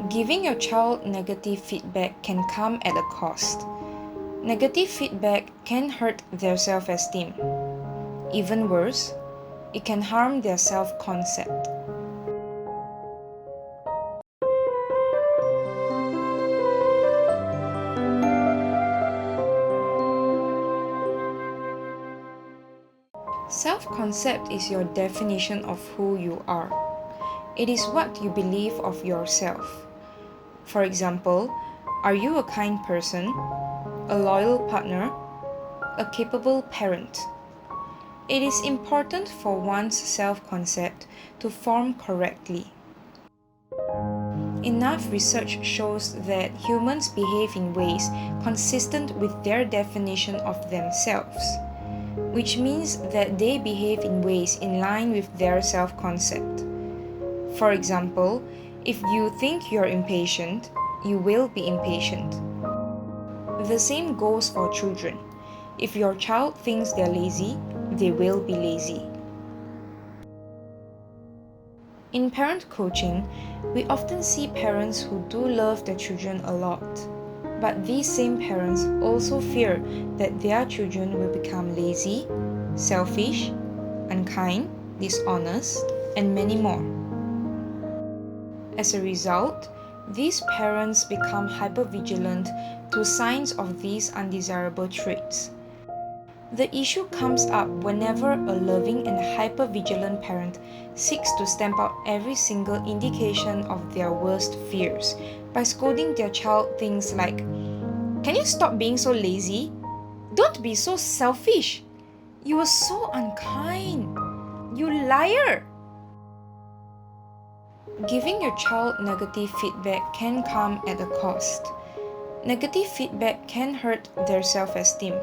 Giving your child negative feedback can come at a cost. Negative feedback can hurt their self-esteem. Even worse, it can harm their self-concept. Self-concept is your definition of who you are. It is what you believe of yourself. For example, are you a kind person, a loyal partner, a capable parent? It is important for one's self-concept to form correctly. Enough research shows that humans behave in ways consistent with their definition of themselves, which means that they behave in ways in line with their self-concept. For example, if you think you're impatient, you will be impatient. The same goes for children. If your child thinks they're lazy, they will be lazy. In parent coaching, we often see parents who do love their children a lot. But these same parents also fear that their children will become lazy, selfish, unkind, dishonest, and many more. As a result, these parents become hypervigilant to signs of these undesirable traits. The issue comes up whenever a loving and hypervigilant parent seeks to stamp out every single indication of their worst fears by scolding their child things like, "Can you stop being so lazy? Don't be so selfish. You were so unkind. You liar." Giving your child negative feedback can come at a cost. Negative feedback can hurt their self-esteem.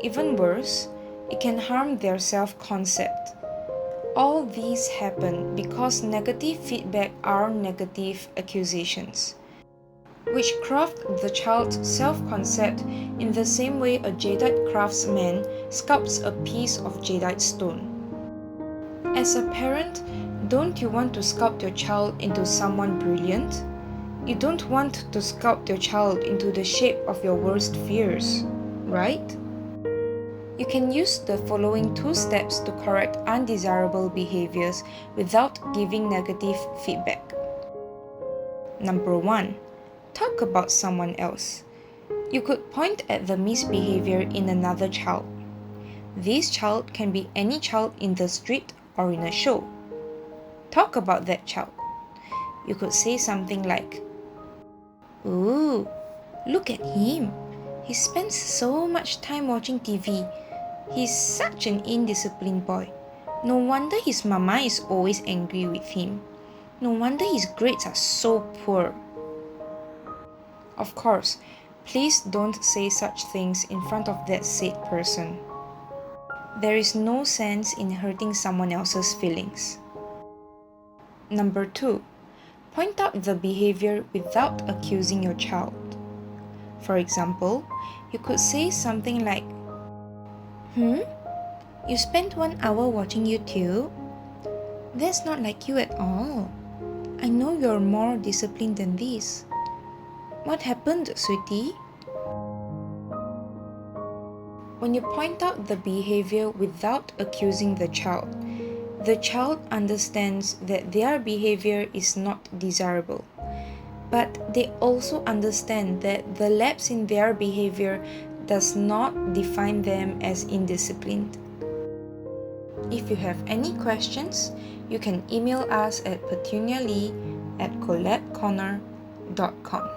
Even worse, it can harm their self-concept. All these happen because negative feedback are negative accusations, which craft the child's self-concept in the same way a jadeite craftsman sculpts a piece of jadeite stone. As a parent, don't you want to sculpt your child into someone brilliant? You don't want to sculpt your child into the shape of your worst fears, right? You can use the following 2 steps to correct undesirable behaviors without giving negative feedback. Number 1. Talk about someone else. You could point at the misbehavior in another child. This child can be any child in the street or in a show. Talk about that child. You could say something like, "Ooh, look at him. He spends so much time watching TV. He's such an indisciplined boy. No wonder his mama is always angry with him. No wonder his grades are so poor." Of course, please don't say such things in front of that said person. There is no sense in hurting someone else's feelings. Number 2. Point out the behavior without accusing your child. For example, you could say something like, You spent 1 hour watching YouTube? That's not like you at all. I know you're more disciplined than this. What happened, sweetie?" When you point out the behavior without accusing the child understands that their behavior is not desirable. But they also understand that the lapse in their behavior does not define them as indisciplined. If you have any questions, you can email us at petunialee@colabcorner.com.